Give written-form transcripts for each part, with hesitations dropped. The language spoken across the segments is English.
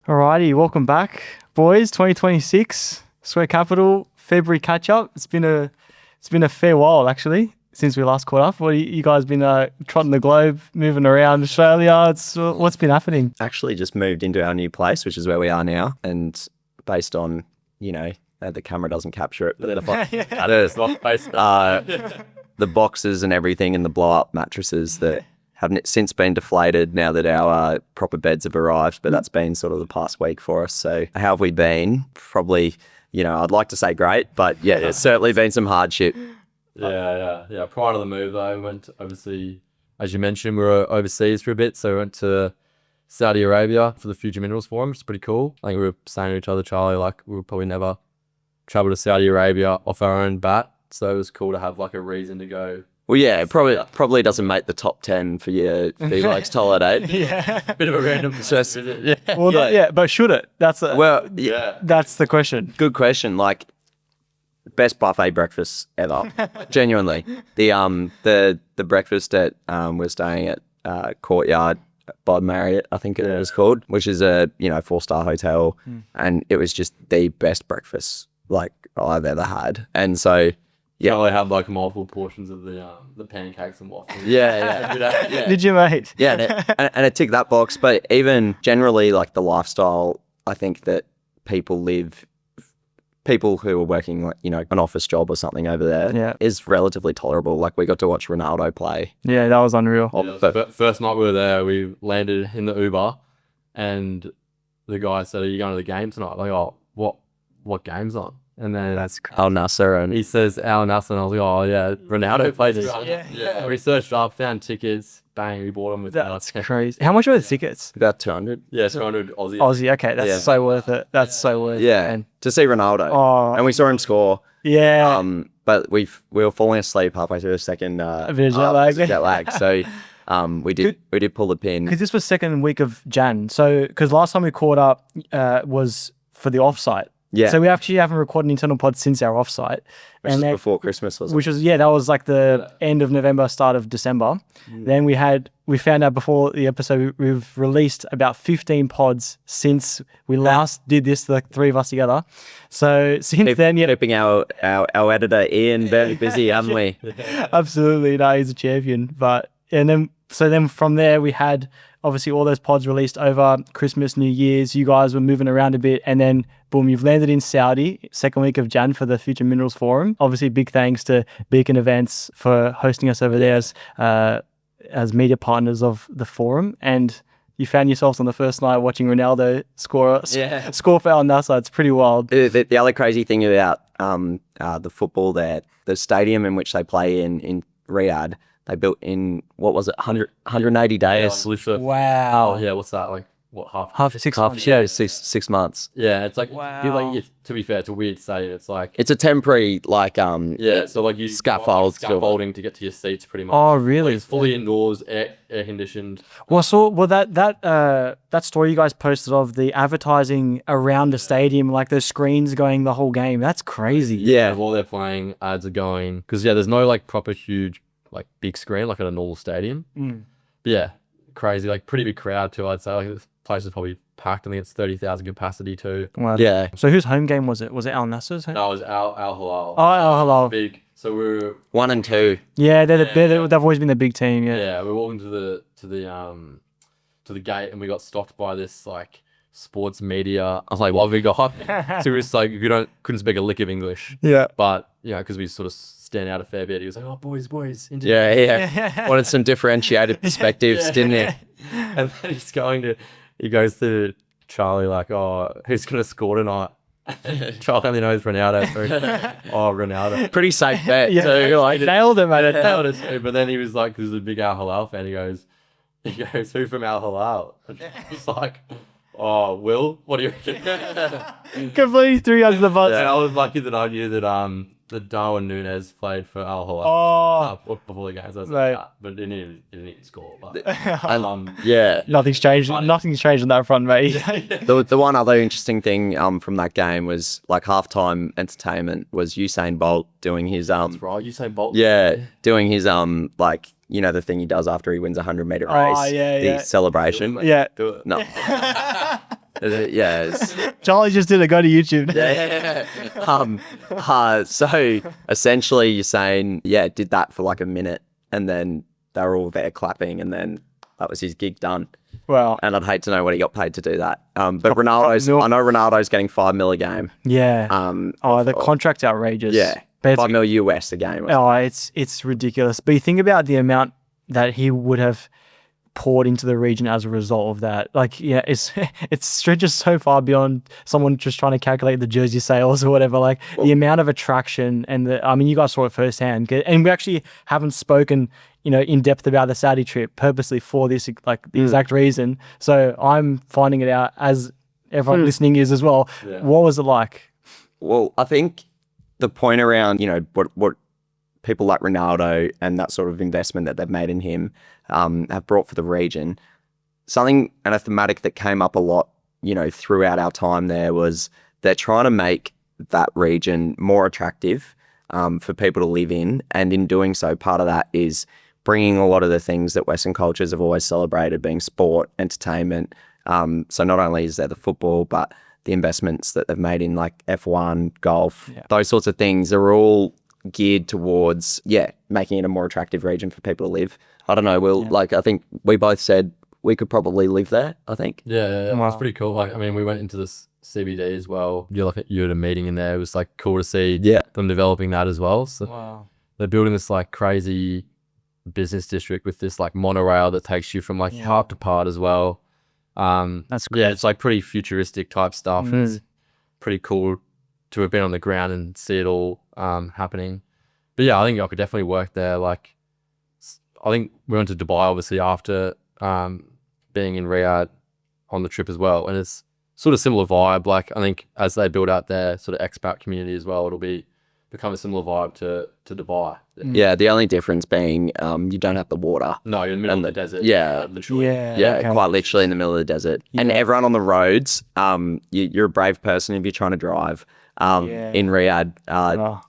Alrighty, welcome back, boys. 2026 Square Capital February catch up. It's been a fair while actually since we last caught up. What you guys been trotting the globe, moving around Australia? What's been happening? Actually, just moved into our new place, which is where we are now, and based on the camera doesn't capture it, but then if that is not based the boxes and everything and the blow up mattresses that haven't since been deflated now that our proper beds have arrived, but that's been sort of the past week for us. So how have we been? Probably, I'd like to say great, but yeah, there's certainly been some hardship. Yeah. Prior to the move though, we went obviously, as you mentioned, we were overseas for a bit. So we went to Saudi Arabia for the Future Minerals Forum. It's pretty cool. I think we were saying to each other, Charlie, like we would probably never travel to Saudi Arabia off our own bat. So it was cool to have like a reason to go. Well, yeah, it probably doesn't make the top 10 for your next holiday. Yeah, Bit of a random Just, visit. Yeah. well, but should it? That's the question. Good question. Like, best buffet breakfast ever. Genuinely, the breakfast at we're staying at Courtyard Bod Marriott, I think it was called, which is a 4-star hotel, and it was just the best breakfast like I've ever had, and so. Yeah, I had like multiple portions of the pancakes and waffles. Yeah. Did you, mate? Yeah, and it ticked that box. But even generally, like the lifestyle, I think that people who are working like an office job or something over there is relatively tolerable. Like we got to watch Ronaldo play. Yeah, that was unreal. But first night we were there, we landed in the Uber, and the guy said, "Are you going to the game tonight?" Like, oh, what game's on? And then That's Al Nasser, and he says Al Nasser, and I was like, oh yeah, Ronaldo played this. Yeah. We searched up, found tickets, bang, we bought them with That's crazy. How much were the tickets? about 200. Yeah, 200 Aussie. Aussie. Okay, that's so worth it. That's so worth it. Yeah, man. to see Ronaldo, and we saw him score. Yeah. But we were falling asleep halfway through the second A bit of jet lag. Jet lag. So we did pull the pin. Because this was second week of Jan. So because last time we caught up was for the offsite. Yeah. So we actually haven't recorded an internal pod since our offsite. Which was before Christmas, wasn't it? Which was, that was like the end of November, start of December. Then we found out before the episode, we've released about 15 pods since we last did this, the three of us together. So since then, keeping our editor Ian very busy, haven't we? Absolutely. No, he's a champion. So then from there, we had obviously all those pods released over Christmas, New Year's. You guys were moving around a bit, and then boom, you've landed in Saudi, second week of Jan for the Future Minerals Forum. Obviously, big thanks to Beacon Events for hosting us over there as media partners of the forum. And you found yourselves on the first night watching Ronaldo score for Al Nassr. It's pretty wild. The other crazy thing about the football there, the stadium in which they play in Riyadh, they built in, what was it, 180 days? Yeah, Wow. yeah, what's that, like, what, Half 6 months. Yeah, 6 months. Yeah, it's like, Wow. to be fair, it's a weird stadium. It's like, It's a temporary, like, so like you scaffolding to get to your seats pretty much. Oh, really? Like, it's fully indoors, air conditioned. Well, that story you guys posted of the advertising around the stadium, like those screens going the whole game, that's crazy. Yeah. While they're playing, ads are going. Because, there's no, like, proper huge, like, big screen, like at a normal stadium. But, yeah, crazy. Like, pretty big crowd, too, I'd say. Like, this place is probably packed. I think it's 30,000 capacity, too. Wow. Yeah. So whose home game was it? Was it Al Nassr's home? No, it was Al Hilal. Oh, Al Hilal. Big. So we were 1 and 2. Yeah, they've always been the big team. Yeah. we're walking to the gate, and we got stopped by this like sports media. I was like, what have we got? So it's like couldn't speak a lick of English. Yeah. But because we sort of stand out a fair bit. He was like, oh boys. Yeah. Wanted some differentiated perspectives, didn't he? And then he goes to Charlie like, oh, who's gonna score tonight? Charlie only knows Ronaldo. Oh, Ronaldo. Pretty safe bet. Yeah. So like Nailed it, mate. Nailed it too. But then he was like, because he's a big Al Hilal fan, he goes, who from Al Hilal? He's like, oh, Will, what do you reckon? Completely threw you under the bus. And I was lucky that I knew that Darwin Nunez played for Al Hilal. Before the games. I was Right. like, but he didn't score. But, yeah. Nothing's changed on that front, mate. The one other interesting thing from that game was like halftime entertainment was Usain Bolt doing his That's right, Usain Bolt. doing his like the thing he does after he wins a 100-meter race. Oh, yeah. The celebration. Yeah. Do it. No. Yeah. Charlie just did it. Go to YouTube. So essentially you're saying, did that for like a minute and then they were all there clapping and then that was his gig done. Wow. And I'd hate to know what he got paid to do that. But I know Ronaldo's getting $5 million a game. Yeah. The contract's outrageous. Yeah. But $5 million US a game. It's ridiculous. But you think about the amount that he would have poured into the region as a result of that. Like, yeah, it stretches so far beyond someone just trying to calculate the jersey sales or whatever. Like the amount of attraction and you guys saw it firsthand. And we actually haven't spoken, in depth about the Saudi trip purposely for this, like the exact reason. So I'm finding it out as everyone listening is as well. Yeah. What was it like? Well, I think the point around, what people like Ronaldo and that sort of investment that they've made in him have brought for the region. And a thematic that came up a lot, throughout our time there was they're trying to make that region more attractive for people to live in. And in doing so, part of that is bringing a lot of the things that Western cultures have always celebrated, being sport, entertainment. So not only is there the football, but the investments that they've made in like F1, golf, those sorts of things are all geared towards, making it a more attractive region for people to live. I don't know, I think we both said we could probably live there, I think. Yeah. Wow. It's pretty cool. Like, I mean, we went into this CBD as well. You had a meeting in there. It was like cool to see them developing that as well. So they're building this like crazy business district with this like monorail that takes you from like part to part as well. That's great. Yeah, it's like pretty futuristic type stuff. It's pretty cool to have been on the ground and see it all happening. But yeah, I think I could definitely work there. Like, I think we went to Dubai obviously after being in Riyadh on the trip as well, and it's sort of similar vibe. Like, I think as they build out their sort of expat community as well, it'll become a similar vibe to Dubai. Yeah, the only difference being you don't have the water. No, you're in the middle of the desert. Yeah, literally. Quite literally in the middle of the desert. Yeah. And everyone on the roads, you're a brave person if you're trying to drive. In Riyadh, I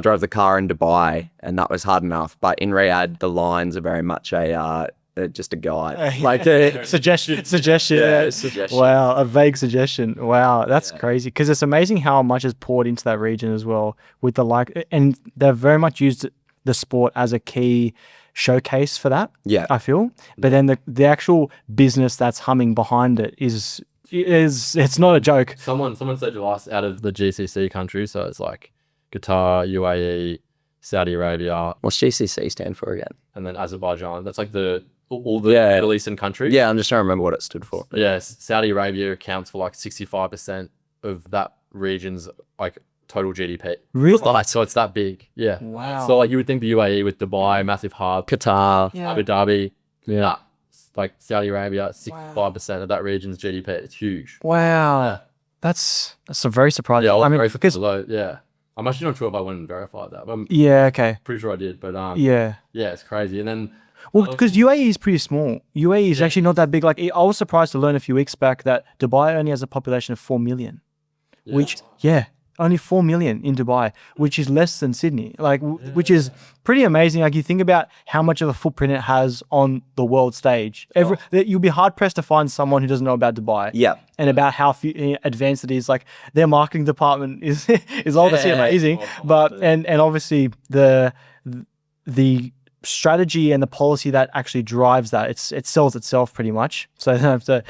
drove the car in Dubai, and that was hard enough. But in Riyadh, the lines are very much just a guide, like a suggestion. Suggestion. Wow, a vague suggestion. Wow, that's crazy. Because it's amazing how much is poured into that region as well. With and they've very much used the sport as a key showcase for that. Yeah, I feel. But then the actual business that's humming behind it is it's not a joke. Someone said to us out of the GCC countries, so it's like Qatar, UAE, Saudi Arabia. What's GCC stand for again? And then Azerbaijan. That's like all the Middle Eastern countries. Yeah, I'm just trying to remember what it stood for. Yes, Saudi Arabia accounts for like 65% of that region's like total GDP. Really? So it's that big. Yeah. Wow. So like you would think the UAE with Dubai, massive hub, Qatar, Abu Dhabi. Yeah. Like Saudi Arabia, 65% of that region's GDP. It's huge. Wow. Yeah. That's a very surprising. Yeah, I mean, because I'm actually not sure if I went and verified that. But I'm okay. Pretty sure I did. But it's crazy. And then because UAE is pretty small. UAE is actually not that big. Like, I was surprised to learn a few weeks back that Dubai only has a population of 4 million, which only 4 million in Dubai, which is less than Sydney. Like, which is pretty amazing. Like, you think about how much of a footprint it has on the world stage. You'll be hard pressed to find someone who doesn't know about Dubai. Yeah, and about how advanced it is. Like, their marketing department is obviously amazing, but and obviously the strategy and the policy that actually drives that, it sells itself pretty much. So they don't have to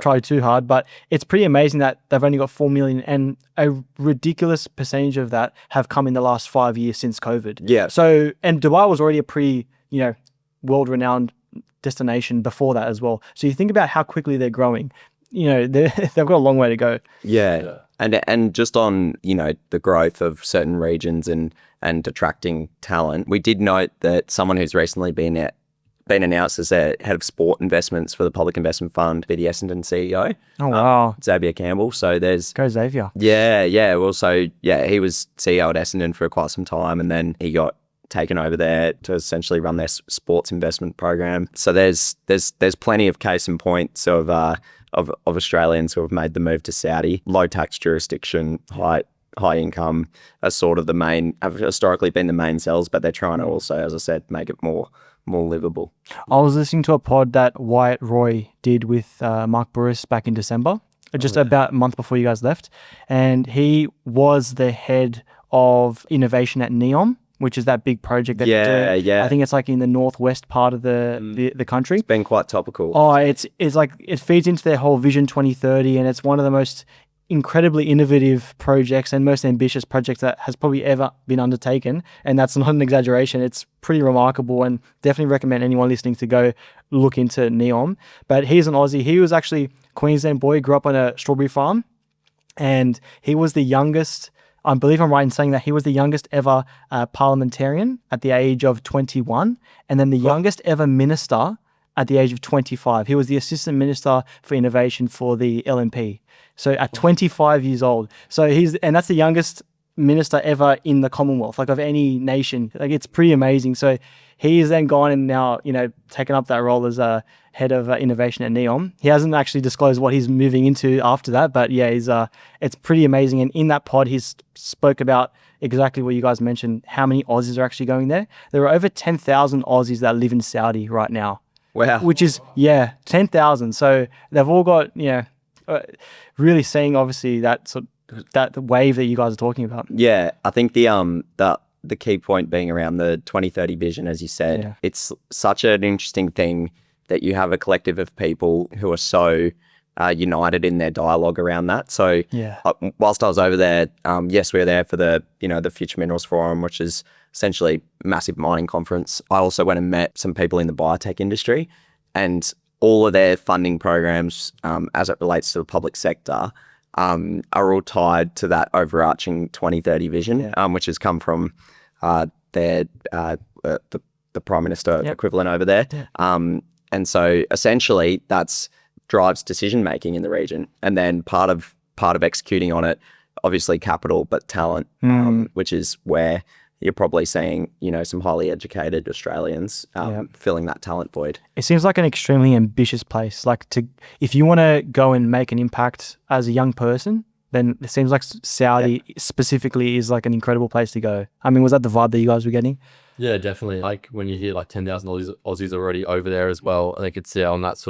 try too hard. But it's pretty amazing that they've only got 4 million, and a ridiculous percentage of that have come in the last 5 years since COVID. Yeah. So, and Dubai was already a pretty world-renowned destination before that as well. So you think about how quickly they're growing. They've got a long way to go. Yeah. And just on the growth of certain regions and attracting talent, we did note that someone who's recently been announced as the head of sport investments for the Public Investment Fund, be the Essendon CEO. Oh wow, Xavier Campbell. So there's go Xavier. Yeah. Well, so he was CEO at Essendon for quite some time, and then he got taken over there to essentially run their sports investment program. So there's plenty of case in point of Australians who have made the move to Saudi. Low tax jurisdiction, high income are sort of have historically been the main sells, but they're trying to also, as I said, make it more more livable. I was listening to a pod that Wyatt Roy did with Mark Burris back in December, just about a month before you guys left. And he was the head of innovation at NEOM, which is that big project that you're doing. Yeah. I think it's like in the northwest part of the country. It's been quite topical. Oh, it's like it feeds into their whole Vision 2030, and it's one of the most incredibly innovative projects and most ambitious projects that has probably ever been undertaken. And that's not an exaggeration. It's pretty remarkable, and definitely recommend anyone listening to go look into NEOM. But he's an Aussie. He was actually Queensland boy, grew up on a strawberry farm, and he was the youngest. I believe I'm right in saying that he was the youngest ever parliamentarian at the age of 21, and then the youngest ever minister at the age of 25. He was the assistant minister for innovation for the LNP. So at 25 years old. So that's the youngest minister ever in the Commonwealth, like of any nation. Like, it's pretty amazing. So he's then gone and now, taken up that role as a head of innovation at NEOM. He hasn't actually disclosed what he's moving into after that, but yeah, it's pretty amazing. And in that pod, he spoke about exactly what you guys mentioned, how many Aussies are actually going there. There are over 10,000 Aussies that live in Saudi right now. Wow. Which is, 10,000. So they've all got, really seeing obviously that wave that you guys are talking about. Yeah, I think the key point being around the 2030 vision, as you said, it's such an interesting thing that you have a collective of people who are so united in their dialogue around that. So whilst I was over there, yes, we were there for the Future Minerals Forum, which is essentially a massive mining conference. I also went and met some people in the biotech industry, and all of their funding programs, as it relates to the public sector, are all tied to that overarching 2030 vision, which has come from the Prime Minister equivalent over there. And so essentially that's drives decision making in the region. And then part of executing on it, obviously capital, but talent, which is where you're probably seeing, some highly educated Australians filling that talent void. It seems like an extremely ambitious place. If you want to go and make an impact as a young person, then it seems like Saudi specifically is like an incredible place to go. I mean, was that the vibe that you guys were getting? Yeah, definitely. Like when you hear like 10,000 Aussies already over there as well, I think it's on that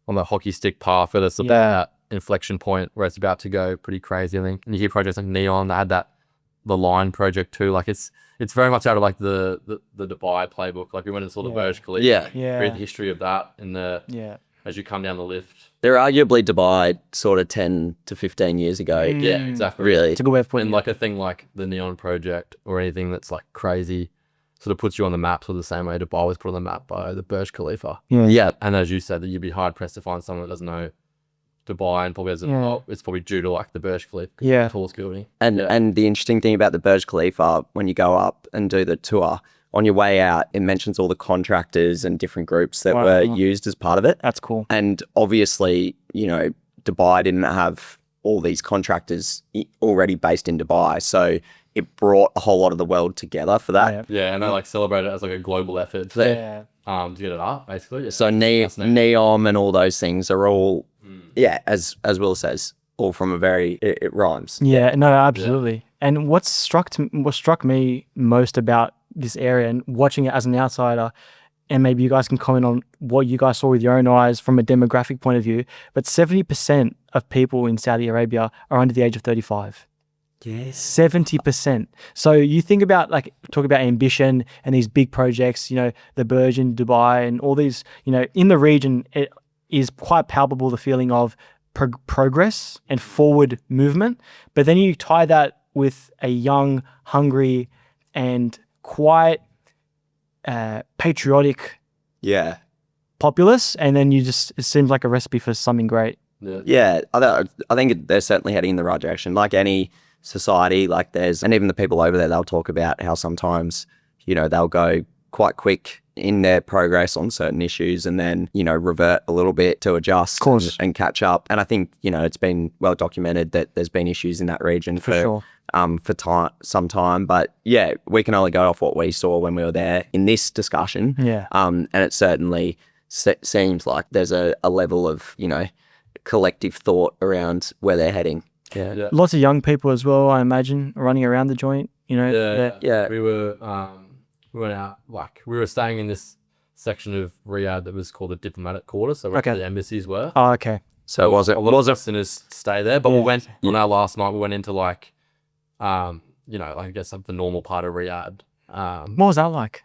on the hockey stick path where there's that inflection point where it's about to go pretty crazy, I think. And you hear projects like NEOM, they had the Line project too. Like it's very much out of like the Dubai playbook. Like we went and saw the Burj Khalifa. Read the history of that as you come down the lift. They're arguably Dubai sort of 10 to 15 years ago. Yeah, exactly. Really. It's a good way of putting it. And like a thing like the NEOM project or anything that's like crazy sort of puts you on the map, sort of the same way Dubai was put on the map by the Burj Khalifa. Yeah. And as you said, that you'd be hard pressed to find someone that doesn't know Dubai and probably has it's probably due to like the Burj Khalifa, tallest building. And the interesting thing about the Burj Khalifa, when you go up and do the tour, on your way out, it mentions all the contractors and different groups that were used as part of it. That's cool. And obviously, Dubai didn't have all these contractors already based in Dubai. So it brought a whole lot of the world together for that. And I like celebrate it as like a global effort to get it up, basically. So NEOM and all those things are all, as Will says, all from it rhymes. Yeah, no, absolutely. And what struck me most about this area and watching it as an outsider, and maybe you guys can comment on what you guys saw with your own eyes from a demographic point of view, but 70% of people in Saudi Arabia are under the age of 35. Yes. 70%. So you think about talk about ambition and these big projects, the Burj in Dubai and all these, in the region, it is quite palpable, the feeling of progress and forward movement. But then you tie that with a young, hungry and quite patriotic populace, and then it seems like a recipe for something great. Yeah, I think they're certainly heading in the right direction. Like any society, and even the people over there, they'll talk about how sometimes, they'll go quite quick in their progress on certain issues and then, revert a little bit to adjust and catch up. And I think, it's been well documented that there's been issues in that region for some time. But yeah, we can only go off what we saw when we were there in this discussion. Yeah. And it certainly seems like there's a level of, collective thought around where they're heading. Yeah. Lots of young people as well, I imagine, running around the joint. We went out, we were staying in this section of Riyadh that was called the diplomatic quarter, so where the embassies were. Oh, okay. So it wasn't. A lot of listeners stay there, but we went on Yeah. our last night. We went into like, you know, I guess like the normal part of Riyadh. What was that like?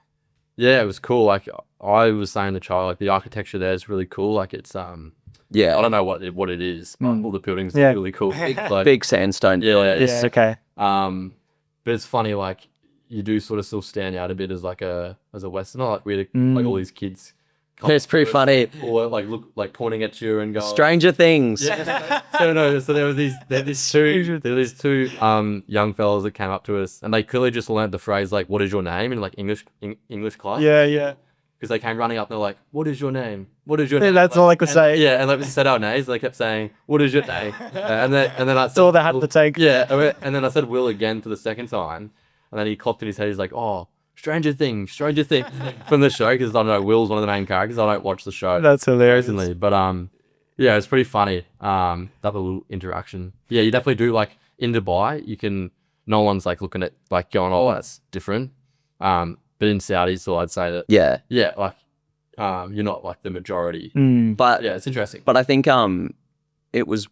Yeah, it was cool. Like I was saying to Charlie, like the architecture there is really cool. Like it's Yeah. I don't know what it is, but all the buildings Yeah. are really cool. Like, Big sandstone. yeah, Yeah, okay. but it's funny, like you do sort of still stand out a bit as like as a Westerner. Like we had like all these kids. It's pretty funny. Or like look like pointing at you and going. Stranger Things. Yeah. So there were these two young fellas that came up to us, and they clearly just learned the phrase like, "What is your name?" in like English class. Yeah. Because they came running up and they're like, "What is your name? What is your Yeah, name?" that's all I could say. Yeah, and like we said our names. They kept saying, "What is your name?" And then I That's said, all they had to take. Yeah, and then I said Will again for the second time, and then he clocked in his head. He's like, "Oh, Stranger Things from the show," because I don't know, Will's one of the main characters. I don't watch the show. That's hilarious. Personally, but yeah, it's pretty funny. That little interaction. Yeah, you definitely do like in Dubai. No one's like looking at like going, "Oh, that's different." But in Saudi, so I'd say that. Yeah. Yeah, like you're not like the majority. But Yeah, it's interesting. but I think it was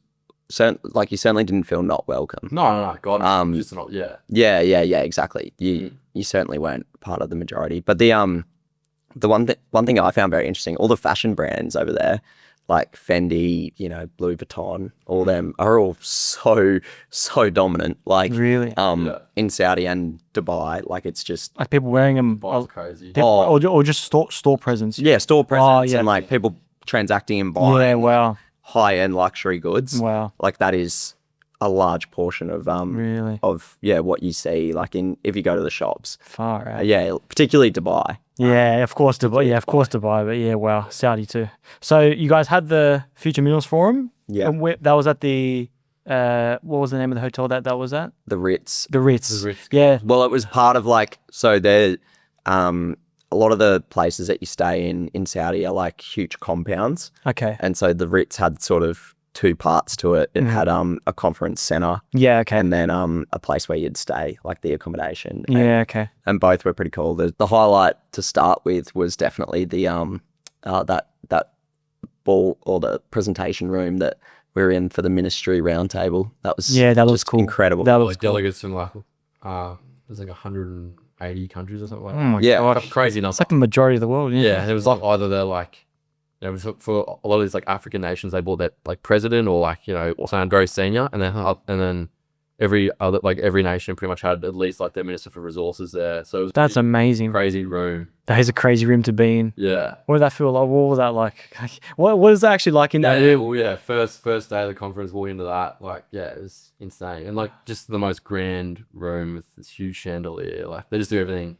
like you certainly didn't feel not welcome. No, God, just not. Yeah, Yeah, exactly. You certainly weren't part of the majority. But the one thing I found very interesting, all the fashion brands over there, like Fendi, you know, Louis Vuitton, all them are all so dominant. Like Really? in Saudi and Dubai, like it's just Like people wearing them, Bob's crazy. or just store presence. yeah, store presence yeah. and like people transacting and buying Yeah, wow. high-end luxury goods. Wow. Like that is a large portion of Really? what you see like if you go to the shops. Far out. Yeah, particularly Dubai. Yeah, of course Dubai. Yeah, of course Dubai. But yeah, wow, Saudi too. So you guys had the Future Minerals Forum. Yeah. And that was at the what was the name of the hotel that was at? The Ritz. The Ritz. The Ritz. Yeah. Well, it was part of like, so there, a lot of the places that you stay in Saudi are like huge compounds. Okay. And so the Ritz had sort of two parts to it. It had a conference center Yeah. Okay. and then a place where you'd stay, like the accommodation. Yeah. Okay. And both were pretty cool. The highlight to start with was definitely the that ball or the presentation room that we're in for the ministry roundtable. That was That was just cool. incredible. That was Like delegates from like there's like 180 countries or something like Oh that. my Yeah. god. Crazy enough. It's like the majority of the world. Yeah, it was like either they're like, you know, for a lot of these like African nations, they bought that like president or like, you know, someone very senior, and then every nation pretty much had at least like their minister for resources there. So it was That's amazing. crazy room. That is a crazy room to be in. Yeah. What did that feel like? What was that like? What is that actually like in that? Well, yeah. First day of the conference, walking into that, like, yeah, it was insane, and like just the most grand room with this huge chandelier. Like they just do everything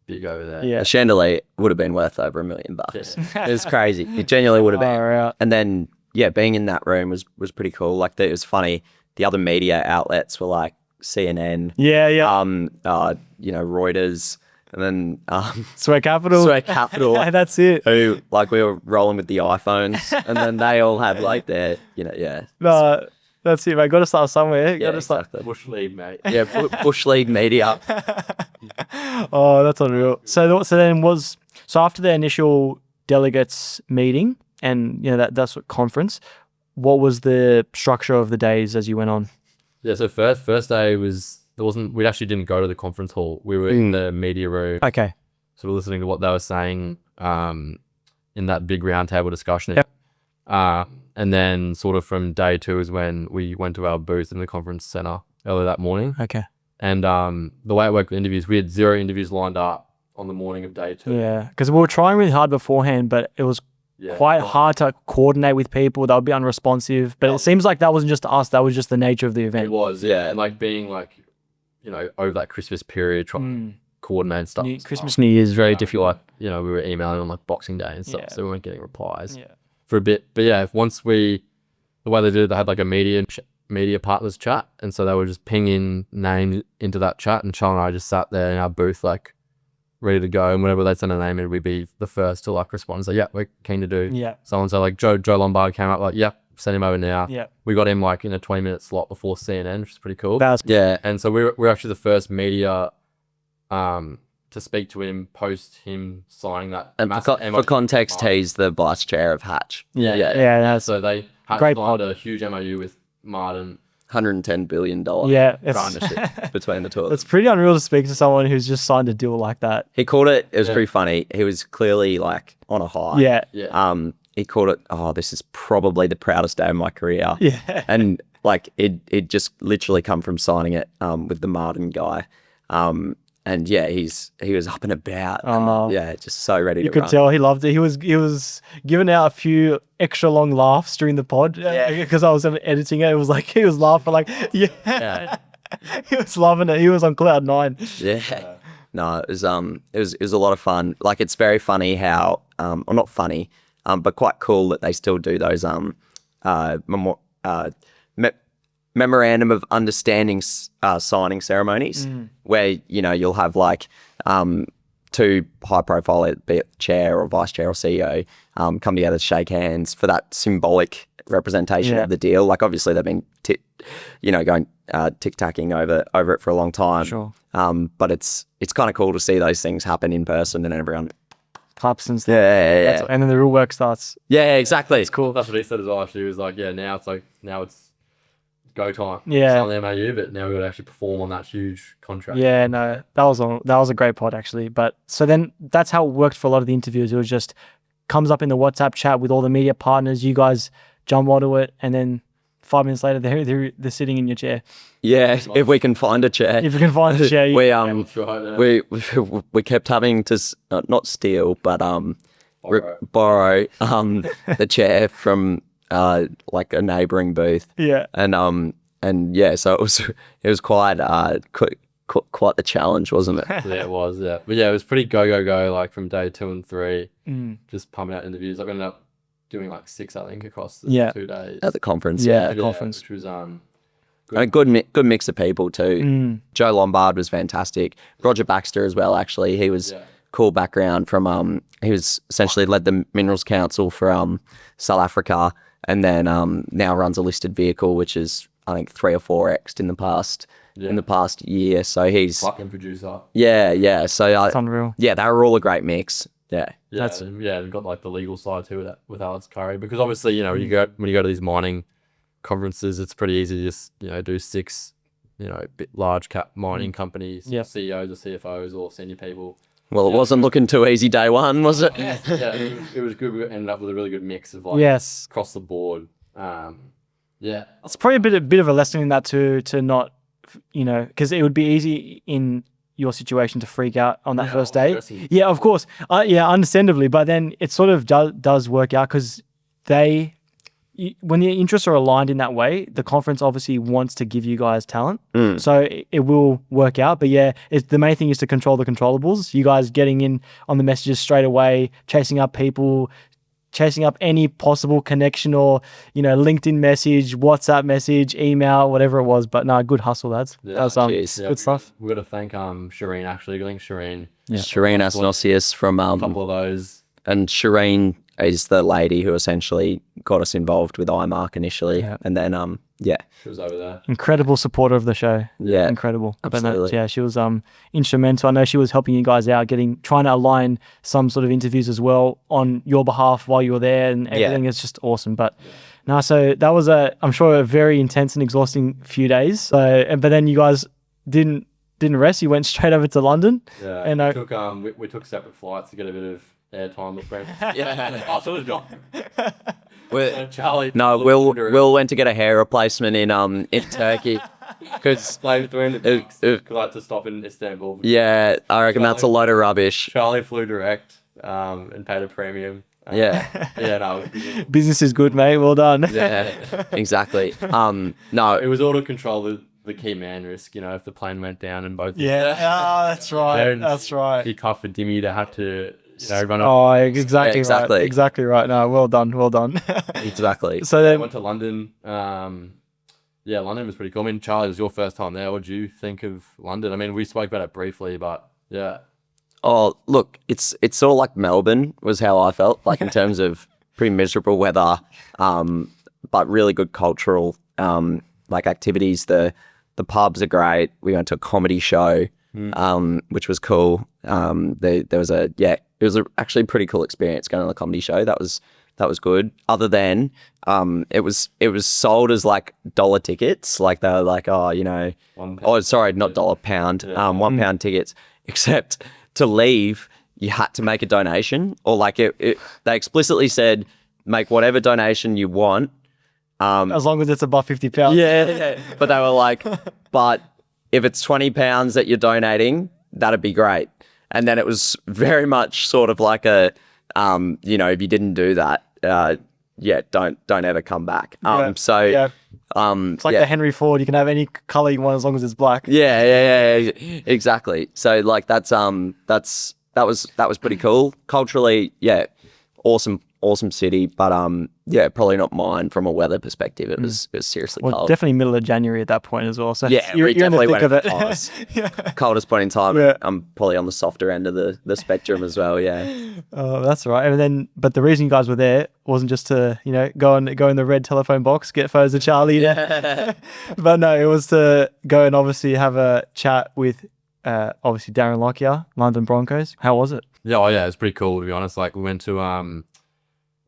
big over there. Yeah. A chandelier would have been worth over $1 million. It was crazy. It genuinely would have been. Far out. And then, yeah, being in that room was pretty cool. Like, it was funny. The other media outlets were like CNN, Yeah. you know, Reuters, and then Sweat Capital. Sweat Capital, That's it. who, like, we were rolling with the iPhones, and then they all had, like, their, you know, No, that's it, mate. Got to start somewhere. yeah, Got to start. exactly. Bush League, mate. Yeah, Bush League media. Oh, that's unreal. So after the initial delegates meeting and you know that's what conference, what was the structure of the days as you went on? Yeah. So first day we actually didn't go to the conference hall. We were in the media room. Okay. So we're listening to what they were saying in that big roundtable discussion. Yep. And then sort of from day 2 is when we went to our booth in the conference center early that morning. Okay. And the way it worked with interviews, we had 0 interviews lined up on the morning of day 2. Yeah, because we were trying really hard beforehand, but it was quite hard to coordinate with people. They would be unresponsive. But it seems like that wasn't just us. That was just the nature of the It event. was, yeah. And like being like, you know, over that Christmas period, trying to coordinate stuff. Christmas, New Year is very difficult. Like, you know, we were emailing on like Boxing Day and stuff, Yeah. so we weren't getting replies Yeah. for a bit. But yeah, the way they did it, they had like a media partners chat, and so they were just pinging names into that chat, and Charlie and I just sat there in our booth like ready to go, and whenever they sent a name in, we'd be the first to like respond. So yeah, we're keen to do. Yeah. Someone so like Joe Lombard came up like, yep, send him over now. Yeah. We got him like in a 20-minute slot before CNN, which is pretty cool. That's Yeah. And so we're actually the first media to to speak to him post him signing that. And for context, he's the vice chair of Hatch. Yeah. That's So they had great signed a huge MOU with Martin. $110 billion partnership between the two of them. It's pretty unreal to speak to someone who's just signed a deal like that. He called it was pretty funny. He was clearly like on a high. Yeah. He called it, this is probably the proudest day of my career. Yeah. And like it just literally come from signing it with the Martin guy. And yeah, he was up and about. And, just so ready to You could run. tell he loved it. He was giving out a few extra long laughs during the pod because I was editing it. It was like he was laughing like yeah. He was loving it. He was on cloud 9. Yeah. No, it was a lot of fun. Like it's very funny how or not funny, but quite cool that they still do those memorandum of understanding signing ceremonies where you'll have like two high profile, be it chair or vice chair or CEO, come together to shake hands for that symbolic representation of the deal. Like obviously they've been going tic-tacking over it for a long time. Sure. But it's kind of cool to see those things happen in person and everyone claps and stuff. Yeah. And then the real work starts. Yeah, exactly. It's cool. That's what he said as well. Actually, he was like, now it's go time. Yeah. It's on the MAU, but now we've got to actually perform on that huge contract. Yeah, no, that was a great pod actually. But so then that's how it worked for a lot of the interviews. It was just comes up in the WhatsApp chat with all the media partners. You guys jump onto it, and then 5 minutes later they're sitting in your chair. Yeah, if we can find a chair. If you can find a chair, we kept having to not steal, but borrow the chair from like a neighbouring booth. Yeah. And yeah, so it was quite the challenge, wasn't it? Yeah, it was. Yeah, but yeah, it was pretty go like from day 2 and 3, just pumping out interviews. I've ended up doing like 6, I think, across the 2 days at the conference. Yeah, conference, which was a good mix of people too. Joe Lombard was fantastic. Roger Baxter as well. Actually, he was cool background from he was essentially led the Minerals Council for South Africa, and then now runs a listed vehicle, which is I think 3 or 4x in the past year. So he's fucking producer. Yeah. So it's unreal. Yeah, they were all a great mix. Yeah. And got like the legal side too with Alex Curry, because obviously when you go to these mining conferences, it's pretty easy to just do 6 large cap mining companies, CEOs or CFOs or senior people. Well, it wasn't looking too easy day one, was it? Yeah, it was good. We ended up with a really good mix of across the board. It's probably a bit of a lesson in that too, to not, because it would be easy in your situation to freak out on that first day. Yeah, of course. Understandably. But then it sort of does work out because when the interests are aligned in that way, the conference obviously wants to give you guys talent. So it will work out. But yeah, the main thing is to control the controllables. You guys getting in on the messages straight away, chasing up people, chasing up any possible connection or, LinkedIn message, WhatsApp message, email, whatever it was. But no, good hustle, lads. Yeah, that's good stuff. We've got to thank Shireen, actually. I think Shireen. Yeah. Shireen Asnosius from a couple of those. And Shireen is the lady who essentially got us involved with iMark initially. Yeah. And then, she was over there. Incredible supporter of the show. Yeah. Incredible. Absolutely. But she was instrumental. I know she was helping you guys out, trying to align some sort of interviews as well on your behalf while you were there and everything. It's just awesome. But so that was I'm sure a very intense and exhausting few days. So, but then you guys didn't rest. You went straight over to London. Yeah. And we took separate flights to get a bit of airtime with friends. Charlie. No, Will went to get a hair replacement in Turkey because to stop in Istanbul. Yeah, I reckon that's a load of rubbish. Charlie flew direct and paid a premium. Business is good, mate. Well done. Yeah, exactly. No, it was all to control the key man risk. If the plane went down and both. Yeah, that's right. That's right. He tough for Dimmy to have to. Run up. Oh, exactly. Right. Exactly right. No, well done. Exactly. So then I went to London. London was pretty cool. I mean, Charlie, it was your first time there. What did you think of London? I mean, we spoke about it briefly, but yeah. Oh, look, it's sort of like Melbourne was how I felt, like in terms of pretty miserable weather, but really good cultural activities. The pubs are great. We went to a comedy show, which was cool. There was it was actually a pretty cool experience going to the comedy show. That was good. Other than it was sold as like dollar tickets, like they were like, oh, you know, not dollar, pound, £1 tickets. Except to leave, you had to make a donation, or like they explicitly said, make whatever donation you want. As long as it's above £50. Yeah. But they were like, but if it's £20 that you're donating, that'd be great. And then it was very much sort of like a, you know, if you didn't do that, don't ever come back. It's like the Henry Ford. You can have any color you want as long as it's black. Yeah, exactly. So like that was pretty cool. Culturally, awesome city, but probably not mine from a weather perspective. It was seriously cold. Definitely middle of January at that point as well. So you're in the thick of it. Yeah. Coldest point in time. Yeah. I'm probably on the softer end of the spectrum as well. Yeah. Oh, that's right. And then, but the reason you guys were there wasn't just to, you know, go in the red telephone box, get photos of Charlie. Yeah. But no, it was to go and obviously have a chat with obviously Darren Lockyer, London Broncos. How was it? Yeah, it was pretty cool, to be honest. Like, we went to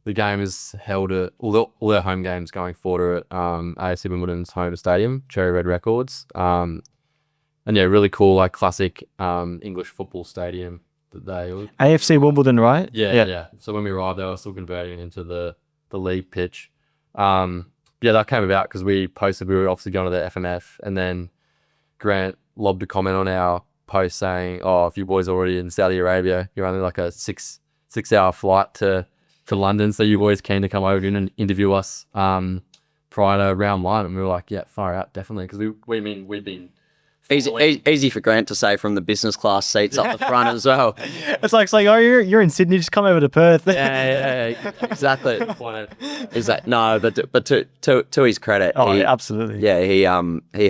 the game is held at all their home games going forward at AFC Wimbledon's home stadium, Cherry Red Records. And yeah, really cool, like classic English football stadium that they AFC Wimbledon, right? Yeah. So when we arrived, they were still converting it into the league pitch. That came about because we posted we were obviously going to the FMF, and then Grant lobbed a comment on our post saying, "Oh, if you boys are already in Saudi Arabia, you're only like a six-hour flight to London, so you boys keen to come over and interview us prior to round one." And we were like, yeah, far out, definitely, because we've been easy for Grant to say from the business class seats up the front as well. It's like, oh, you're in Sydney, just come over to Perth. Yeah, exactly. Is that no? But to his credit, absolutely. Yeah, he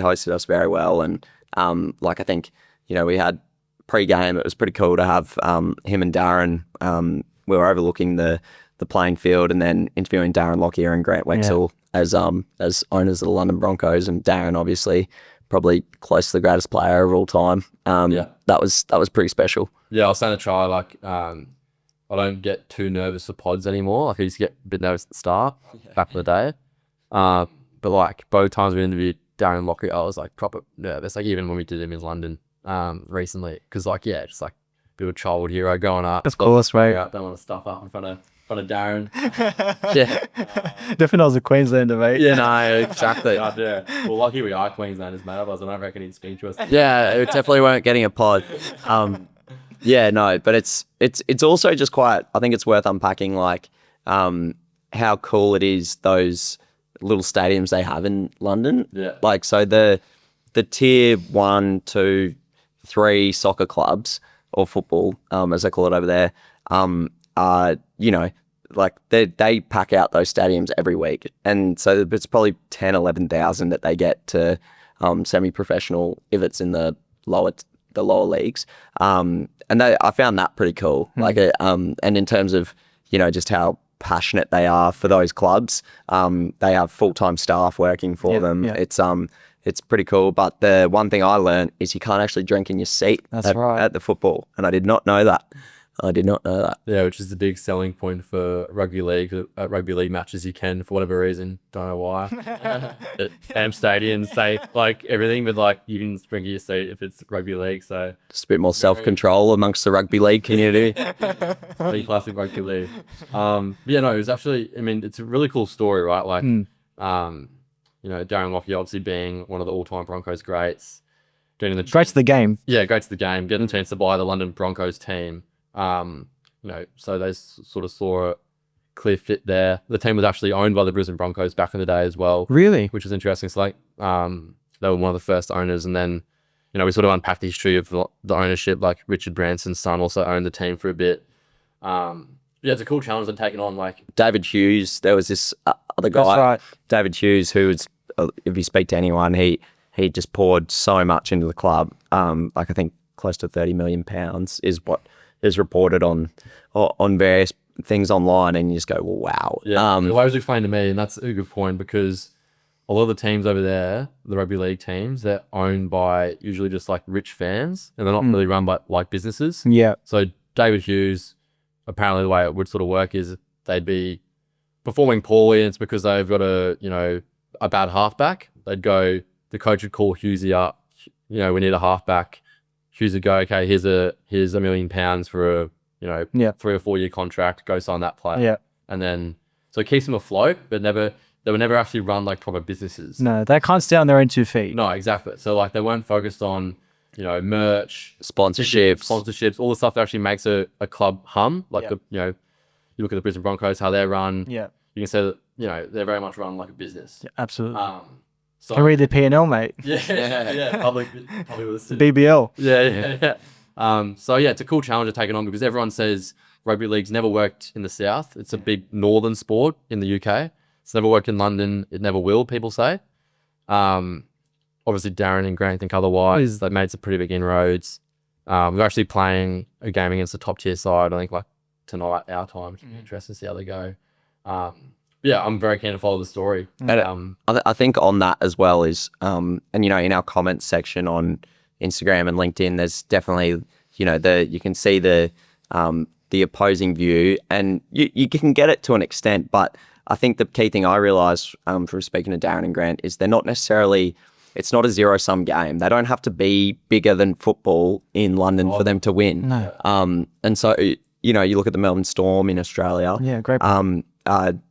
hosted us very well, and like I think, you know, we had pre-game. It was pretty cool to have him and Darren. We were overlooking the playing field, and then interviewing Darren Lockyer and Grant Wechsel as owners of the London Broncos, and Darren obviously probably close to the greatest player of all time. That was pretty special. Yeah, I was saying to Charlie, like, I don't get too nervous for pods anymore. Like, I used to get a bit nervous at the start back in the day. But like both times we interviewed Darren Lockyer, I was like proper nervous. Like even when we did him in London recently, because like just like bit of a childhood hero going up. Of course, right? Don't want to stuff up in front of Darren. Definitely was a Queenslander, mate. Yeah, no, exactly. Well, lucky we are Queenslanders, mate. Otherwise, I don't reckon he'd speak to us. Yeah, it definitely weren't getting a pod. But it's also just quite. I think it's worth unpacking, like how cool it is, those little stadiums they have in London. Yeah. Like, so the tier 1, 2, 3 soccer clubs, or football, as they call it over there, you know, like they pack out those stadiums every week. And so it's probably 10, 11,000 that they get to semi-professional if it's in the lower leagues. And I found that pretty cool. Like, and in terms of, you know, just how passionate they are for those clubs, they have full-time staff working for them. It's pretty cool. But the one thing I learned is you can't actually drink in your seat at the football. And I did not know that. Yeah, which is the big selling point for rugby league. At rugby league matches, you can, for whatever reason, don't know why. At Amp Stadiums, say like everything, but like you can drink in your seat if it's rugby league. So just a bit more self-control amongst the rugby league community. Pretty classic rugby league. It was actually, I mean, it's a really cool story, right? Like, you know, Darren Lockyer obviously being one of the all-time Broncos greats. Great to the game. Yeah, great to the game. Getting a chance to buy the London Broncos team. You know, so they sort of saw a clear fit there. The team was actually owned by the Brisbane Broncos back in the day as well. Really? Which was interesting. So like, they were one of the first owners, and then, you know, we sort of unpacked the history of the ownership. Like Richard Branson's son also owned the team for a bit. It's a cool challenge they're taking on. Like David Hughes, there was this other guy, that's right. David Hughes, who was, if you speak to anyone, he just poured so much into the club. Like I think close to £30 million is what is reported on various things online, and you just go, well, wow. Yeah, the way it was explained to me, and that's a good point, because a lot of the teams over there, the rugby league teams, they're owned by usually just like rich fans, and they're not really run by like businesses. Yeah. So David Hughes, apparently the way it would sort of work is they'd be performing poorly, and it's because they've got a bad halfback. They'd go, the coach would call Hughesy up, we need a halfback. Hughes would go, okay, here's £1 million for a 3 or 4 year contract, go sign that player. Yeah. And then so it keeps them afloat, but they were never actually run like proper businesses. No, they can't stay on their own 2 feet. No, exactly. So like they weren't focused on, merch, sponsorships, all the stuff that actually makes a club hum. Like you look at the Brisbane Broncos, how they're run. Yeah. You can say that, they're very much run like a business. Yeah, absolutely. So Can read the P&L, mate. Yeah. Public listed. BBL. Yeah. So yeah, it's a cool challenge to take it on because everyone says rugby league's never worked in the South. It's a big northern sport in the UK. It's never worked in London. It never will, people say. Obviously, Darren and Grant think otherwise. They've made some pretty big inroads. We're actually playing a game against a top tier side, I think, like tonight, our time. Which will be interesting to see how they go. I'm very keen to follow the story. And I think on that as well is, and in our comments section on Instagram and LinkedIn, there's definitely, you can see the opposing view, and you can get it to an extent, but I think the key thing I realised from speaking to Darren and Grant is they're not necessarily, it's not a zero-sum game. They don't have to be bigger than football in London for them to win. No. And so, you look at the Melbourne Storm in Australia. Yeah, great.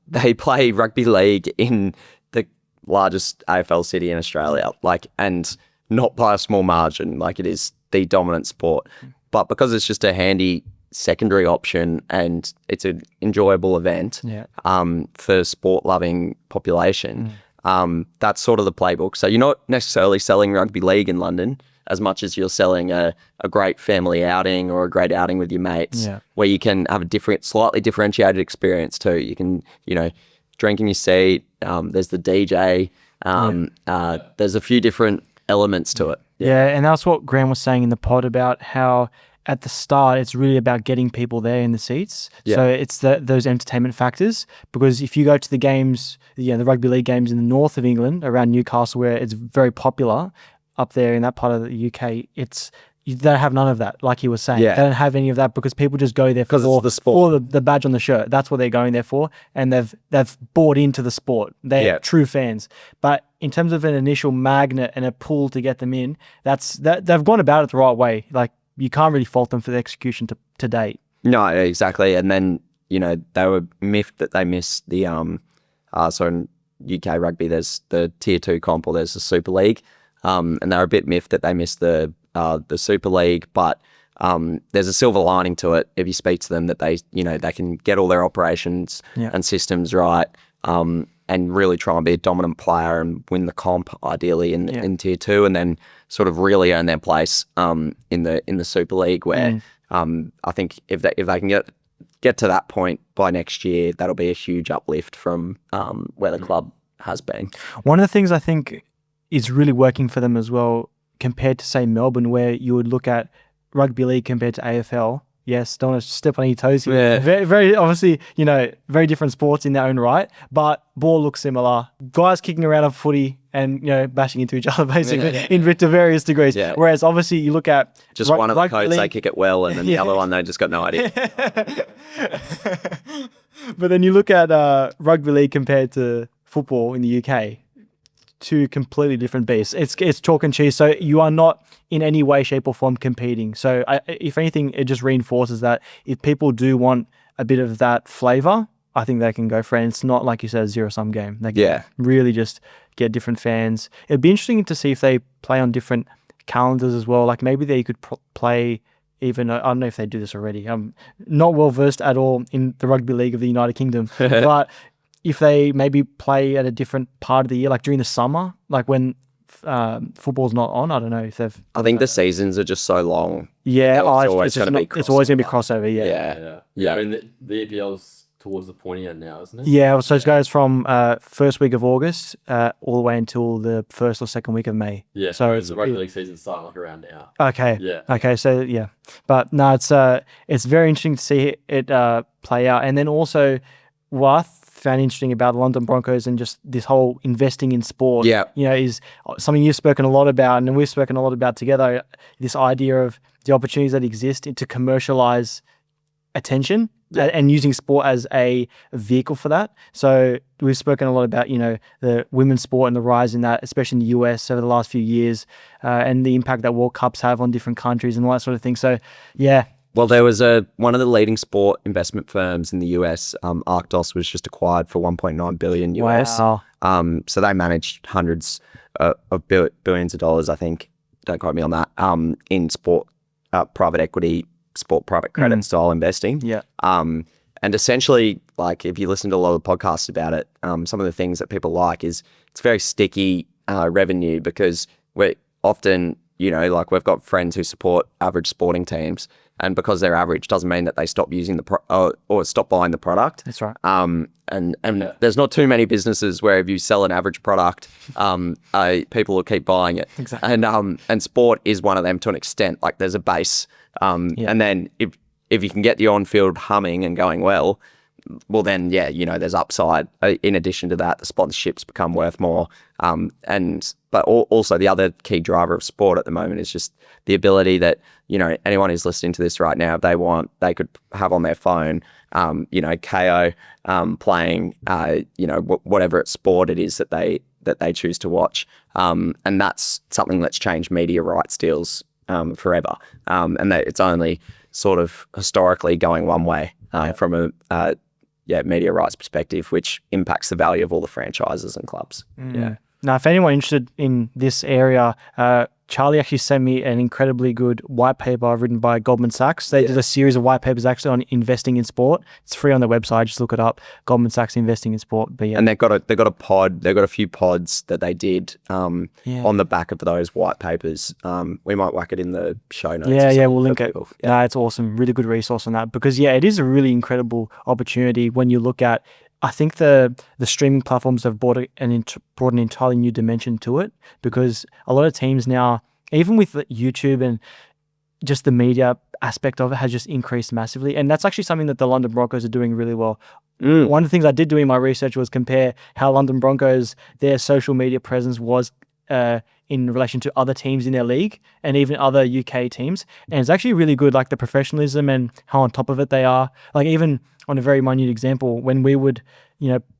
They play rugby league in the largest AFL city in Australia, and not by a small margin. Like, it is the dominant sport. But because it's just a handy secondary option and it's an enjoyable event for sport-loving population, that's sort of the playbook. So you're not necessarily selling rugby league in London as much as you're selling a great family outing or a great outing with your mates, where you can have a slightly differentiated experience too. You can, drink in your seat. There's the DJ. There's a few different elements to it. Yeah, and that's what Graham was saying in the pod about how at the start it's really about getting people there in the seats. Yeah. So it's those entertainment factors, because if you go to the games, the rugby league games in the north of England, around Newcastle, where it's very popular, up there in that part of the UK, they don't have none of that, like he was saying. Yeah. They don't have any of that because people just go there for the sport, for the badge on the shirt. That's what they're going there for, and they've bought into the sport. They're true fans. But in terms of an initial magnet and a pull to get them in, they've gone about it the right way. Like, you can't really fault them for the execution to date. No, exactly. And then, they were miffed that they missed the so in UK rugby there's the tier 2 comp, or there's the Super League. And they were a bit miffed that they missed the Super League, but there's a silver lining to it if you speak to them, that they can get all their operations and systems right, and really try and be a dominant player and win the comp ideally in tier 2, and then sort of really earn their place in the Super League, where I think if they can get to that point by next year, that'll be a huge uplift from where the club has been. One of the things I think is really working for them as well, compared to, say, Melbourne, where you would look at rugby league compared to AFL. Yes, don't want to step on your toes here. Yeah. Very, very obviously, very different sports in their own right, but ball looks similar. Guys kicking around a footy and, bashing into each other basically to various degrees. Yeah. Whereas obviously you look at just one of the codes, they kick it well, and then the other one, they just got no idea. But then you look at rugby league compared to football in the UK, two completely different beasts. It's chalk and cheese. So you are not in any way, shape or form competing. So if anything, it just reinforces that if people do want a bit of that flavor, I think they can go for it. It's not, like you said, a zero-sum game. They can really just get different fans. It'd be interesting to see if they play on different calendars as well. Like, maybe they could play even, I don't know if they do this already. I'm not well versed at all in the rugby league of the United Kingdom, but if they maybe play at a different part of the year, like during the summer, like when football's not on, I don't know if they've... I think the seasons are just so long. Yeah, it's always going to be crossover, Yeah. I mean, the EPL's towards the pointy end now, isn't it? Yeah, so it goes from first week of August all the way until the first or second week of May. Yeah, so it's the rugby league season's starting like around now. Okay. Yeah. Okay, so yeah. But no, it's very interesting to see it play out. And then also, what I found interesting about the London Broncos and just this whole investing in sport, Yeah. is something you've spoken a lot about and we've spoken a lot about together, this idea of the opportunities that exist to commercialize attention and using sport as a vehicle for that. So we've spoken a lot about, the women's sport and the rise in that, especially in the US over the last few years, and the impact that World Cups have on different countries and all that sort of thing. So, yeah. Well, there was one of the leading sport investment firms in the US, Arctos, was just acquired for 1.9 billion US. Wow. So they managed hundreds of billions of dollars, I think. Don't quote me on that. In sport, private equity, sport private credit style investing. Yeah. And essentially, like if you listen to a lot of podcasts about it, some of the things that people like is it's very sticky revenue because we're often, like we've got friends who support average sporting teams, and because they're average doesn't mean that they stop using or stop buying the product. That's right. And there's not too many businesses where if you sell an average product, people will keep buying it. Exactly. And sport is one of them to an extent. Like there's a base, and then if you can get the on-field humming and going well then there's upside. In addition to that, the sponsorships become worth more. But also the other key driver of sport at the moment is just the ability that anyone who's listening to this right now, if they could have on their phone, KO playing, whatever sport it is that they choose to watch, and that's something that's changed media rights deals forever, and that it's only sort of historically going one way from a media rights perspective, which impacts the value of all the franchises and clubs. Yeah. Now, if anyone interested in this area, Charlie actually sent me an incredibly good white paper written by Goldman Sachs. They did a series of white papers actually on investing in sport. It's free on their website. Just look it up. Goldman Sachs Investing in Sport. But and they've got a pod. They've got a few pods that they did on the back of those white papers. We might whack it in the show notes. Yeah, we'll link it. Cool. Yeah, it's awesome. Really good resource on that because it is a really incredible opportunity when you look at. I think the streaming platforms have brought an entirely new dimension to it because a lot of teams now, even with YouTube and just the media aspect of it, has just increased massively. And that's actually something that the London Broncos are doing really well. One of the things I did do in my research was compare how London Broncos, their social media presence was in relation to other teams in their league and even other UK teams. And it's actually really good, like the professionalism and how on top of it they are. Like even on a very minute example, when we would,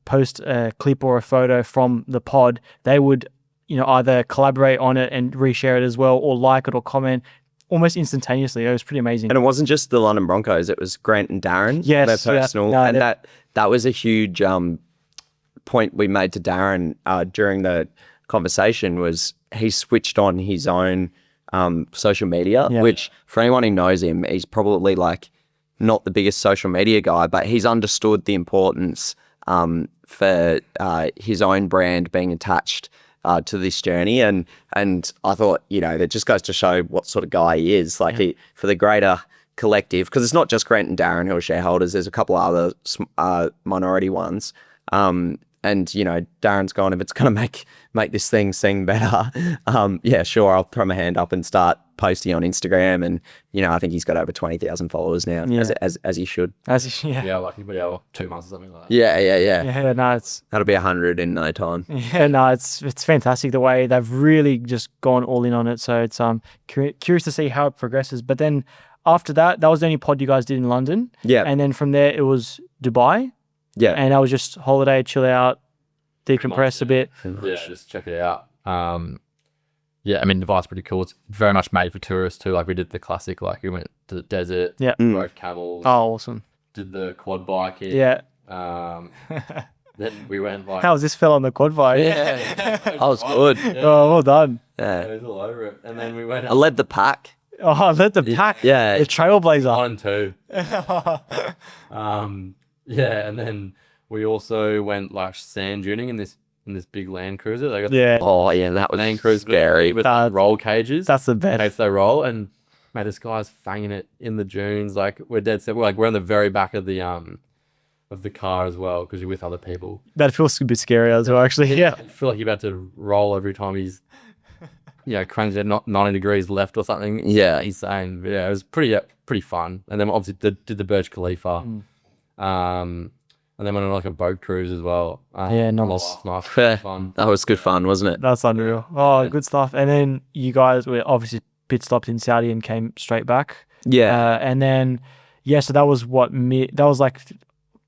post a clip or a photo from the pod, they would, either collaborate on it and reshare it as well or like it or comment almost instantaneously. It was pretty amazing. And it wasn't just the London Broncos, it was Grant and Darren. Yes. Their personal. That was a huge point we made to Darren during the conversation was he switched on his own social media, which for anyone who knows him, he's probably like not the biggest social media guy, but he's understood the importance for his own brand being attached to this journey. And I thought, that just goes to show what sort of guy he is. Like for the greater collective, because it's not just Grant and Darren who are shareholders, there's a couple other minority ones. And, Darren's gone, if it's going to make this thing sing better, sure, I'll throw my hand up and start posting on Instagram. And, I think he's got over 20,000 followers now, as he should. Yeah, like 2 months or something like that. Yeah. Yeah, no, That'll be 100 in no time. Yeah, no, it's fantastic the way they've really just gone all in on it. So it's curious to see how it progresses. But then after that was the only pod you guys did in London. Yeah. And then from there, it was Dubai. Yeah. And I was just holiday, chill out, decompress a bit. Yeah, just check it out. Dubai's pretty cool. It's very much made for tourists too. Like we did the classic, like we went to the desert, rode camels. Oh, awesome. Did the quad biking. Yeah. Then we went like... How was this fell on the quad bike? Yeah. That was good. Yeah. Oh, well done. Yeah. It was all over it. And then we went... I led the pack. Oh, I led the pack. Yeah. The Trailblazer. 1 and 2. And then we also went like sand duning in this big Land Cruiser. They got that was Land Cruiser scary with roll cages. That's the best. In case they roll, and mate, this guy's fanging it in the dunes. Like we're dead set. We're on the very back of the car as well because you're with other people. That feels a bit scary as well, actually. Yeah. I feel like you're about to roll every time he's crunched at 90 degrees left or something. Yeah, he's saying. It was pretty fun. And then obviously did the Burj Khalifa. And then went on like a boat cruise as well. Yeah, nice. Nice. Yeah. Fun. That was good fun, wasn't it? That's unreal. Oh, good stuff. And then you guys were obviously pit stopped in Saudi and came straight back. Yeah. And then, so that was that was like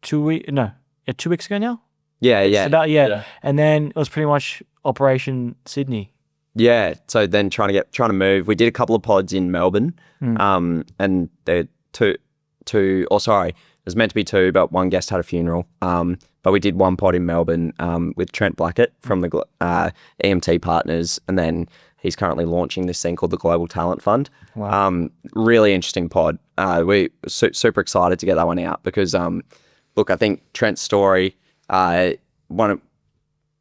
2 weeks, no, 2 weeks ago now? Yeah. Yeah. Yeah. And then it was pretty much Operation Sydney. Yeah. So then trying to move. We did a couple of pods in Melbourne. And they're it was meant to be 2, but one guest had a funeral. But we did one pod in Melbourne with Trent Blackett from the EMT Partners, and then he's currently launching this thing called the Global Talent Fund. Wow. Really interesting pod. We're super excited to get that one out because, look, I think Trent's story, one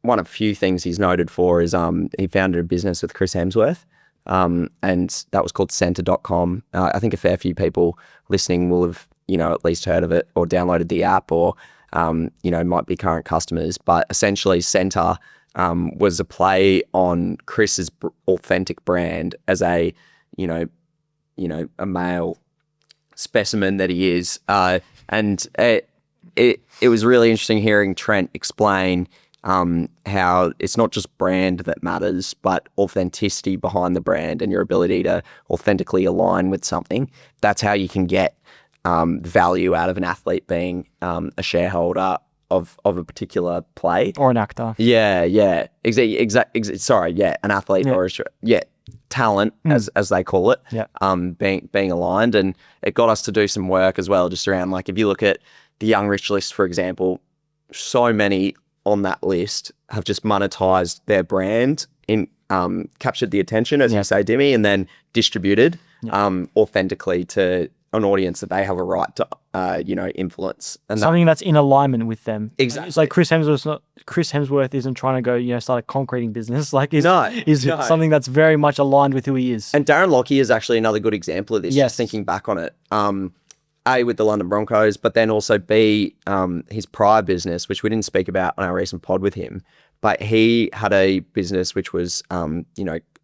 of few things he's noted for is he founded a business with Chris Hemsworth. And that was called Centre.com. I think a fair few people listening will have, at least heard of it or downloaded the app or, might be current customers. But essentially Centre was a play on Chris's authentic brand as a, a male specimen that he is. And it was really interesting hearing Trent explain how it's not just brand that matters, but authenticity behind the brand and your ability to authentically align with something. That's how you can get value out of an athlete being a shareholder of a particular play. Or an actor. Yeah. Sorry, an athlete or talent as they call it. Yeah. Being aligned, and it got us to do some work as well, just around like if you look at the Young Rich list, for example, so many on that list have just monetized their brand captured the attention, as you say, Dimmy, and then distributed authentically to an audience that they have a right to, influence. And something that's in alignment with them. Exactly. It's like Chris Hemsworth isn't trying to go, start a concreting business. Like he's something that's very much aligned with who he is. And Darren Lockyer is actually another good example of this. Yes. Just thinking back on it. A, with the London Broncos, but then also B, his prior business, which we didn't speak about on our recent pod with him, but he had a business which was,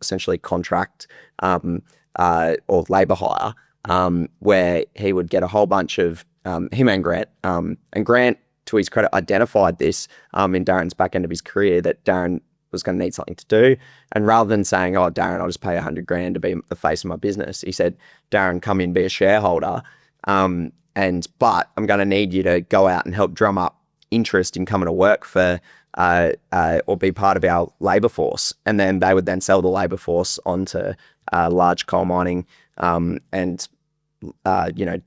essentially contract or labour hire, where he would get a whole bunch of him and Grant. And Grant, to his credit, identified this in Darren's back end of his career that Darren was going to need something to do. And rather than saying, "Oh, Darren, I'll just pay $100,000 to be the face of my business," he said, "Darren, come in, be a shareholder. But I'm going to need you to go out and help drum up interest in coming to work for or be part of our labour force." And then they would then sell the labour force onto large coal mining and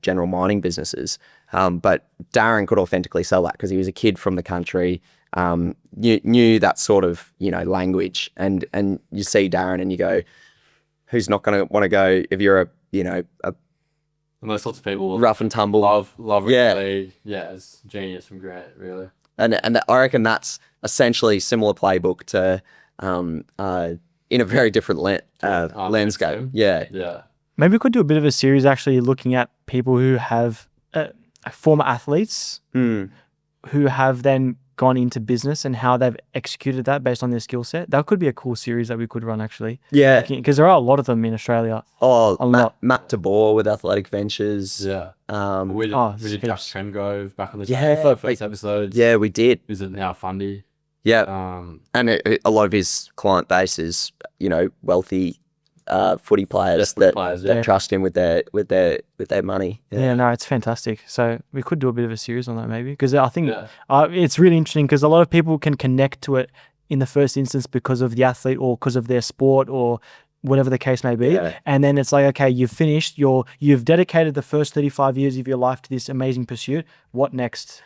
general mining businesses. But Darren could authentically sell that because he was a kid from the country, knew that sort of language, and you see Darren and you go, who's not going to want to go if you're a And those sorts of people rough and tumble. Love it. It's genius from Grant, really. And I reckon that's essentially similar playbook to in a very different landscape. Yeah. Maybe we could do a bit of a series actually looking at people who have former athletes who have then gone into business and how they've executed that based on their skill set. That could be a cool series that we could run actually. Yeah. Because there are a lot of them in Australia. Matt DeBoer with Athletic Ventures. Yeah. We did Jack Trengove back on the first episodes. Yeah, we did. Is it now Fundy? Yeah. And a lot of his client base is, wealthy footy players that trust him with their money. Yeah, no, it's fantastic. So we could do a bit of a series on that maybe, because I think it's really interesting because a lot of people can connect to it in the first instance because of the athlete or because of their sport or whatever the case may be. Yeah. And then it's like, okay, you've finished, you've dedicated the first 35 years of your life to this amazing pursuit. What next?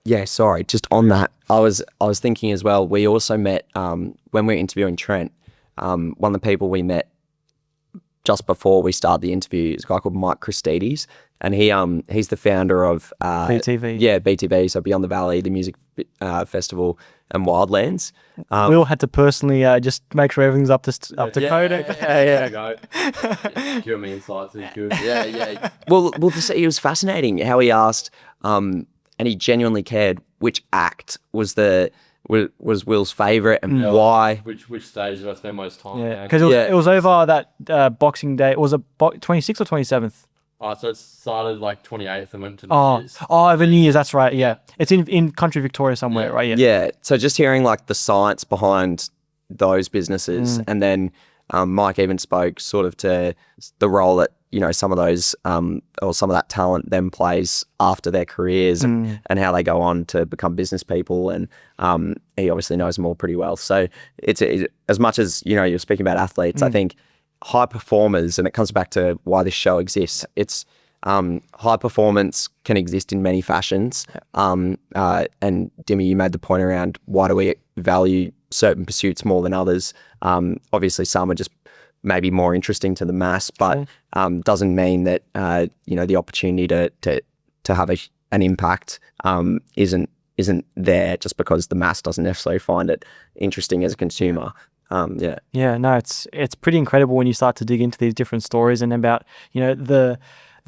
Yeah, sorry, just on that, I was thinking as well, we also met when we were interviewing Trent. One of the people we met just before we started the interview is a guy called Mike Christides, and he's the founder of BTV. Yeah, BTV, so Beyond the Valley, the music festival, and Wildlands. We all had to personally just make sure everything's up to code. Give me insights. He's good. Yeah. Well, it was fascinating how he asked, and he genuinely cared which act was Will's favourite and why. Which stage did I spend most time? Yeah, because it was over that Boxing Day. Was it 26th or 27th? So it started like 28th and went to New Oh, Year's. over New Year's, that's right. Yeah, it's in country Victoria somewhere, Yeah. right? Yeah. Yeah. So just hearing like the science behind those businesses, and then Mike even spoke sort of to the role that some of those or some of that talent then plays after their careers and how they go on to become business people, and he obviously knows them all pretty well. So it's as much as you're speaking about athletes, I think high performers, and it comes back to why this show exists. It's high performance can exist in many fashions. And Dimmy, you made the point around why do we value certain pursuits more than others. Obviously, some are just maybe more interesting to the mass, but doesn't mean that the opportunity to have an impact isn't there just because the mass doesn't necessarily find it interesting as a consumer. Yeah, no, it's pretty incredible when you start to dig into these different stories and about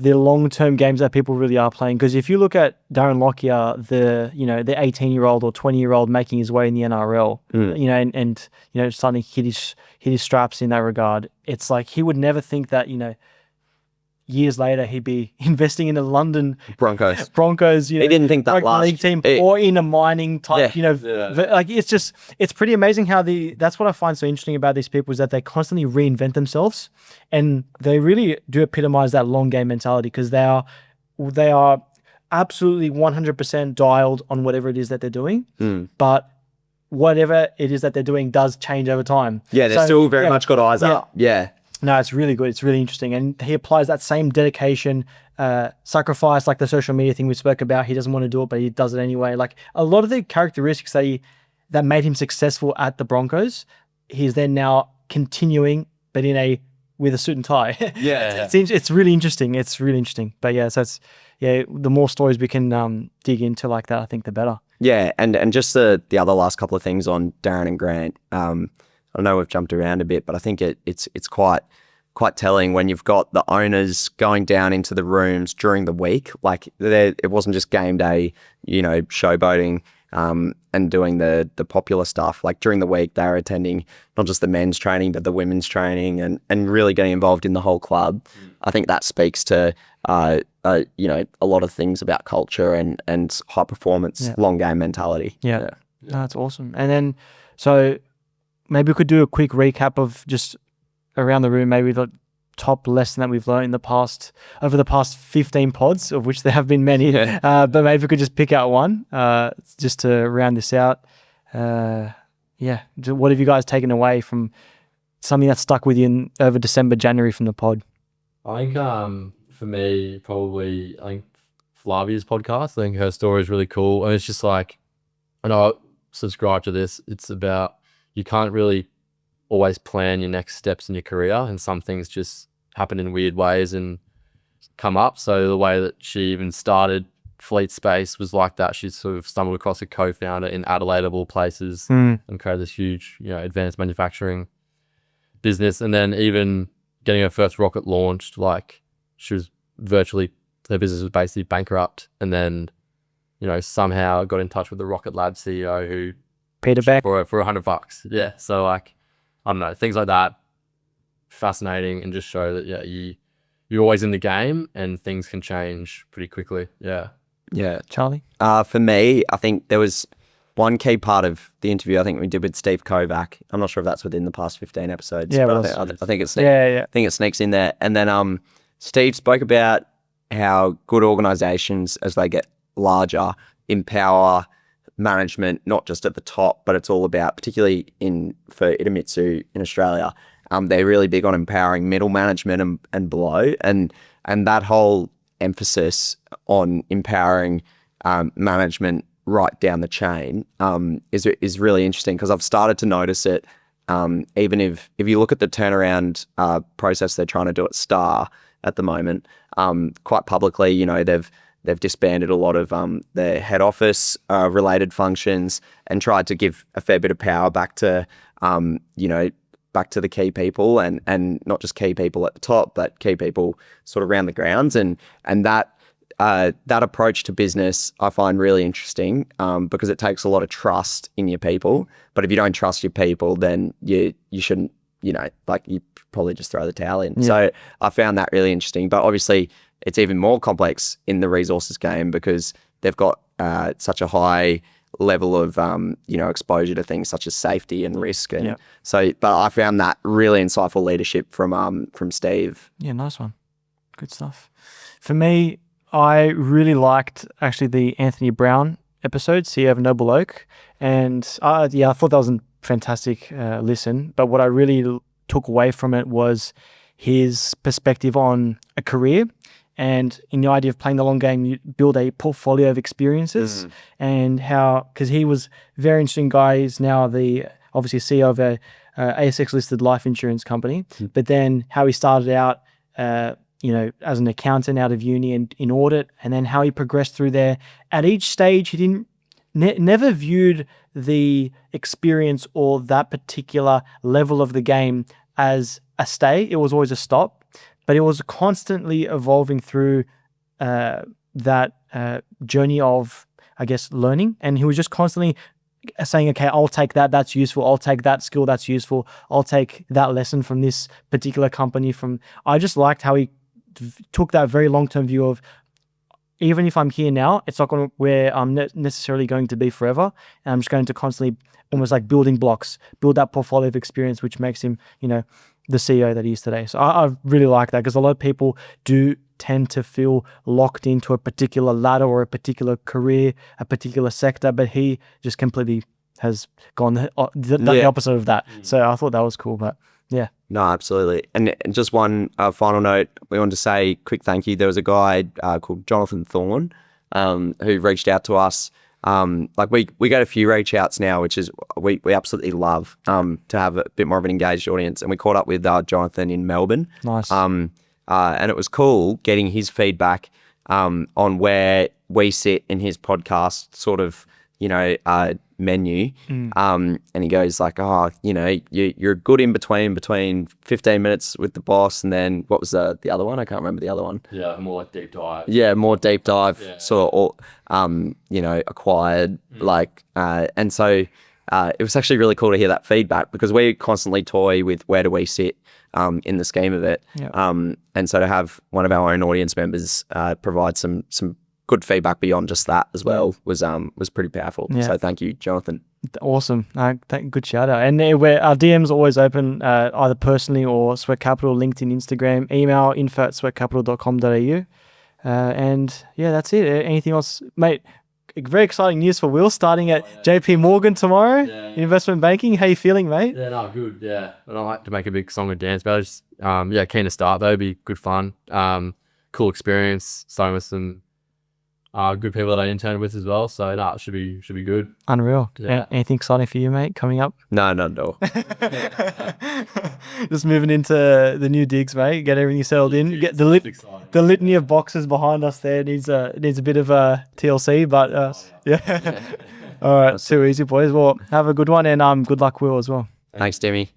the long-term games that people really are playing. Because if you look at Darren Lockyer, the 18-year-old or 20-year-old making his way in the NRL, and starting to hit his straps in that regard, it's like he would never think that years later he'd be investing in the London Broncos. He didn't think that rugby last league team or in a mining type. Like it's pretty amazing how that's what I find so interesting about these people is that they constantly reinvent themselves, and they really do epitomize that long game mentality because they are absolutely 100% dialed on whatever it is that they're doing, but whatever it is that they're doing does change over time. Yeah, they're still very much got eyes up. Yeah. No, it's really good. It's really interesting. And he applies that same dedication, sacrifice, like the social media thing we spoke about. He doesn't want to do it, but he does it anyway. Like a lot of the characteristics that made him successful at the Broncos, he's then now continuing, but with a suit and tie. Yeah. It's really interesting. It's really interesting. But yeah, so the more stories we can dig into like that, I think the better. Yeah, and just the other last couple of things on Darren and Grant. I know we've jumped around a bit, but I think it's quite telling when you've got the owners going down into the rooms during the week. Like it wasn't just game day, showboating and doing the popular stuff. Like during the week, they were attending not just the men's training, but the women's training and really getting involved in the whole club. I think that speaks to a lot of things about culture and high performance, long game mentality. Yeah. No, that's awesome. And then so maybe we could do a quick recap of just around the room, maybe the top lesson that we've learned over the past 15 pods, of which there have been many. But maybe we could just pick out one just to round this out. What have you guys taken away from something that stuck with you over December, January from the pod? I think for me, probably Flavia's podcast. I think her story is really cool. And it's just like, I know I subscribe to this. It's about you can't really always plan your next steps in your career, and some things just happen in weird ways and come up. So the way that she even started Fleet Space was like that. She sort of stumbled across a co-founder in Adelaide of all places and created this huge, advanced manufacturing business. And then even getting her first rocket launched, like she was her business was basically bankrupt, and then, somehow got in touch with the Rocket Lab CEO who Peter Beck for $100. Yeah. So like, I don't know, things like that, fascinating, and just show that you're always in the game and things can change pretty quickly. Yeah. Charlie? For me, I think there was one key part of the interview I think we did with Steve Kovac. I'm not sure if that's within the past 15 episodes. Yeah, but I think it's I think it sneaks in there. And then Steve spoke about how good organizations, as they get larger, empower management, not just at the top, but it's all about, particularly for Idemitsu in Australia, they're really big on empowering middle management and below, and that whole emphasis on empowering management right down the chain is really interesting, because I've started to notice it. Even if you look at the turnaround process they're trying to do at Star at the moment, quite publicly, they've disbanded a lot of their head office related functions and tried to give a fair bit of power back to the key people, and not just key people at the top, but key people sort of around the grounds, and that approach to business I find really interesting, because it takes a lot of trust in your people. But if you don't trust your people, then you shouldn't you know, like you probably just throw the towel in. So I found that really interesting. But obviously, it's even more complex in the resources game because they've got such a high level of exposure to things such as safety and risk, and so. But I found that really insightful leadership from Steve. Yeah, nice one, good stuff. For me, I really liked actually the Anthony Brown episode, CEO of Noble Oak, and I thought that was a fantastic listen. But what I really took away from it was his perspective on a career. And in the idea of playing the long game, you build a portfolio of experiences, and how, because he was a very interesting guy. He's now obviously CEO of a ASX listed life insurance company, but then how he started out, as an accountant out of uni and in audit, and then how he progressed through there. At each stage, he never viewed the experience or that particular level of the game as a stay. It was always a stop. But it was constantly evolving through that journey of, I guess, learning. And he was just constantly saying, okay, I'll take that. That's useful. I'll take that skill. That's useful. I'll take that lesson from this particular company. I just liked how he took that very long-term view of, even if I'm here now, it's not going to where I'm necessarily going to be forever. And I'm just going to constantly, almost like building blocks, build that portfolio of experience, which makes him, the CEO that he is today. So I really like that, because a lot of people do tend to feel locked into a particular ladder or a particular career, a particular sector, but he just completely has gone the opposite of that. So I thought that was cool, but yeah. No, absolutely. And just one final note, we want to say quick thank you. There was a guy called Jonathan Thorne who reached out to us. We get a few reach outs now, which is we absolutely love to have a bit more of an engaged audience. And we caught up with Jonathan in Melbourne. Nice. And it was cool getting his feedback on where we sit in his podcast sort of, menu. And he goes like, you're good in between 15 minutes with the boss, and then what was the other one? I can't remember the other one. Yeah, more like deep dive. Yeah, more deep dive, sort of, acquired, and so it was actually really cool to hear that feedback, because we constantly toy with where do we sit in the scheme of it. And so to have one of our own audience members provide some good feedback beyond just that as well was pretty powerful. So thank you, Jonathan. Awesome. Good shout out. And our DMs are always open, either personally or Sweat Capital, LinkedIn, Instagram, email info@sweatcapital.com.au. And yeah, that's it. Anything else, mate? Very exciting news for Will, starting at JP Morgan tomorrow in investment banking. How you feeling, mate? Yeah, no, good. Yeah, but I like to make a big song and dance about it. Just, keen to start though. Be good fun. Cool experience. Starting with some good people that I interned with as well. So it should be good. Unreal. Yeah. Anything exciting for you, mate, coming up? No, not at all. Just moving into the new digs, mate. Get everything settled in. Get the litany of boxes behind us there needs a bit of a TLC, but yeah. All right, too easy, boys. Well, have a good one, and good luck, Will, as well. Thanks, Demi.